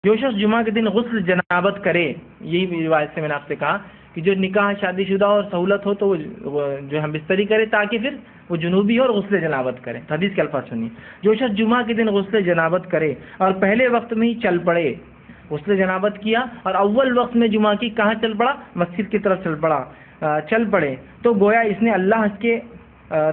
جو شخص جمعہ کے دن غسل جنابت کرے، یہی روایت سے میں نے آپ سے کہا کہ جو نکاح شادی شدہ اور سہولت ہو تو وہ جو ہم بستری کرے تاکہ پھر وہ جنوبی ہو اور غسل جنابت کرے. حدیث کے الفاظ سنیے. جو شخص جمعہ کے دن غسل جنابت کرے اور پہلے وقت میں ہی چل پڑے، غسل جنابت کیا اور اول وقت میں جمعہ کی کہاں چل پڑا؟ مسجد کی طرف چل پڑے، تو گویا اس نے اللہ کے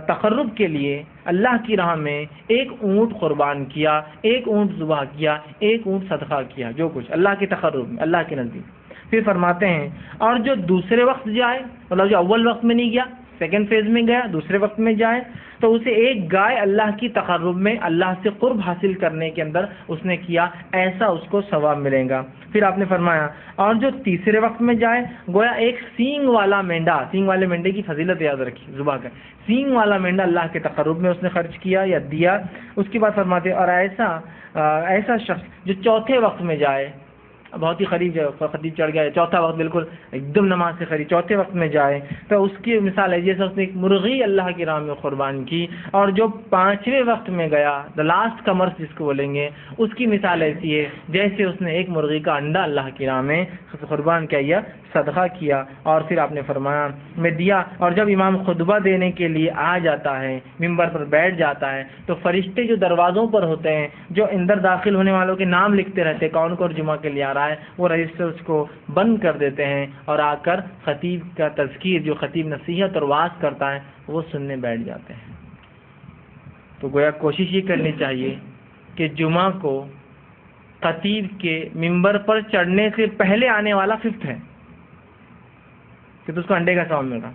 تقرب کے لیے اللہ کی راہ میں ایک اونٹ قربان کیا، ایک اونٹ ذبح کیا، ایک اونٹ صدقہ کیا، جو کچھ اللہ کے تقرب میں، اللہ کے نزدیک. پھر فرماتے ہیں اور جو دوسرے وقت جائے، مطلب جو اول وقت میں نہیں گیا، سیکنڈ فیز میں گیا، دوسرے وقت میں جائے، تو اسے ایک گائے اللہ کی تقرب میں، اللہ سے قرب حاصل کرنے کے اندر اس نے کیا، ایسا اس کو ثواب ملے گا. پھر آپ نے فرمایا اور جو تیسرے وقت میں جائے، گویا ایک سینگ والا مینڈا، سینگ والے مینڈے کی فضیلت یاد رکھی، ذبح کر سینگ والا مینڈا اللہ کے تقرب میں اس نے خرچ کیا یا دیا. اس کے بعد فرماتے اور ایسا شخص جو چوتھے وقت میں جائے، بہت ہی قریب خطیب چڑھ گیا، چوتھا وقت بالکل ایک دم نماز سے قریب، چوتھے وقت میں جائے تو اس کی مثال ہے جیسے اس نے ایک مرغی اللہ کی راہ میں قربان کی. اور جو پانچویں وقت میں گیا، دا لاسٹ کمرس جس کو بولیں گے، اس کی مثال ایسی ہے جیسے اس نے ایک مرغی کا انڈا اللہ کی راہ میں قربان کیا، صدقہ کیا. اور پھر آپ نے فرمایا میں دیا. اور جب امام خطبہ دینے کے لیے آ جاتا ہے، ممبر پر بیٹھ جاتا ہے، تو فرشتے جو دروازوں پر ہوتے ہیں، جو اندر داخل ہونے والوں کے نام لکھتے رہتے کون کون جمعہ کے لیے آ رہا ہے، وہ رجسٹرز کو بند کر دیتے ہیں اور آ کر خطیب کا تذکیر، جو خطیب نصیحت اور وعظ کرتا ہے، وہ سننے بیٹھ جاتے ہیں. تو گویا کوشش یہ کرنی چاہیے کہ جمعہ کو خطیب کے ممبر پر چڑھنے سے پہلے آنے والا ففتھ ہے کہ تو اس کو انڈے کا ثواب مل رہا.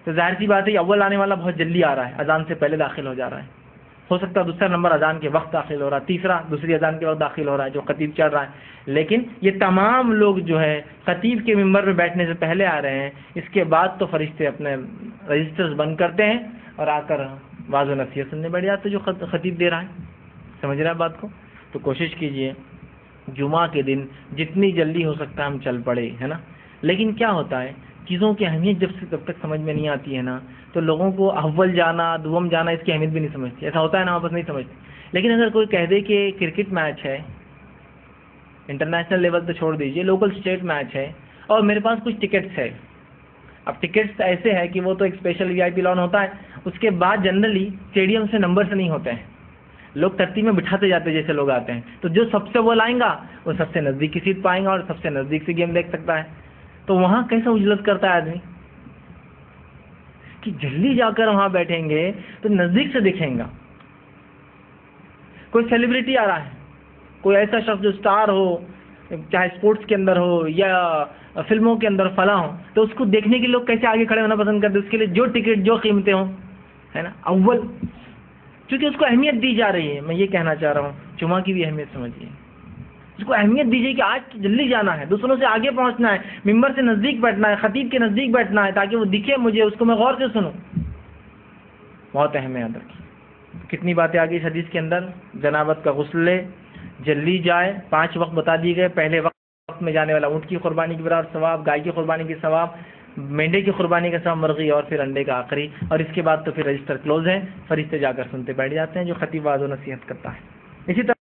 تو ظاہر سی بات ہے اول آنے والا بہت جلدی آ رہا ہے، اذان سے پہلے داخل ہو جا رہا ہے. ہو سکتا ہے دوسرا نمبر اذان کے وقت داخل ہو رہا ہے، تیسرا دوسری اذان کے وقت داخل ہو رہا ہے جو خطیب چڑھ رہا ہے. لیکن یہ تمام لوگ جو ہے خطیب کے ممبر پہ بیٹھنے سے پہلے آ رہے ہیں. اس کے بعد تو فرشتے اپنے رجسٹرز بند کرتے ہیں اور آ کر واضح و نصیحت سننے بیٹھ جاتے جو خطیب دے رہا ہے. سمجھ رہے ہیں بات کو؟ تو کوشش کیجئے جمعہ کے دن جتنی جلدی ہو سکتا ہے ہم چل پڑے، ہے نا. لیکن کیا ہوتا ہے چیزوں کی اہمیت جب تک سمجھ میں نہیں آتی ہے نا، تو لوگوں کو اول جانا دوم جانا اس کی اہمیت بھی نہیں سمجھتی. ایسا ہوتا ہے نا، واپس نہیں سمجھتے. لیکن اگر کوئی کہہ دے کہ کرکٹ میچ ہے، انٹرنیشنل لیول تو چھوڑ دیجئے، لوکل اسٹیٹ میچ ہے اور میرے پاس کچھ ٹکٹس ہے. اب ٹکٹس ایسے ہے کہ وہ تو ایک اسپیشل وی آئی پی لان ہوتا ہے، اس کے بعد جنرلی اسٹیڈیم سے نمبر سے نہیں ہوتے ہیں، لوگ ترتیب میں بٹھاتے جاتے جیسے لوگ آتے ہیں. تو جو سب سے وہ لائیں گا وہ سب سے نزدیک کی سیٹ پائیں گا اور سب سے نزدیک سے گیم دیکھ سکتا ہے. تو وہاں کیسا اجلت کرتا ہے آدمی کہ جلدی جا کر وہاں بیٹھیں گے تو نزدیک سے دیکھیں گا. کوئی سیلیبریٹی آ رہا ہے، کوئی ایسا شخص جو سٹار ہو، چاہے اسپورٹس کے اندر ہو یا فلموں کے اندر فلاں ہو، تو اس کو دیکھنے کے لوگ کیسے آگے کھڑے ہونا پسند کرتے ہیں؟ اس کے لیے جو ٹکٹ جو قیمتیں ہوں، ہے نا، اول، کیونکہ اس کو اہمیت دی جا رہی ہے. میں یہ کہنا چاہ رہا ہوں جمعہ کی بھی اہمیت سمجھیے، اس کو اہمیت دیجیے کہ آج جلدی جانا ہے، دوسروں سے آگے پہنچنا ہے، ممبر سے نزدیک بیٹھنا ہے، خطیب کے نزدیک بیٹھنا ہے تاکہ وہ دکھے مجھے، اس کو میں غور سے سنوں. بہت اہم ہے یاد رکھیے. کتنی باتیں آ گئی اس حدیث کے اندر. جنابت کا غسل لے، جلدی جائے، 5 وقت بتا دیے گئے. پہلے وقت میں جانے والا اونٹ کی قربانی کی برابر ثواب، گائے کی قربانی کی ثواب، مینڈے کی قربانی کا ثواب، مرغی اور پھر انڈے کا آخری. اور اس کے بعد تو پھر رجسٹر کلوز ہے، فرشتے جا کر سنتے بیٹھ جاتے ہیں جو خطیب واعظ و نصیحت کرتا ہے. اسی طرح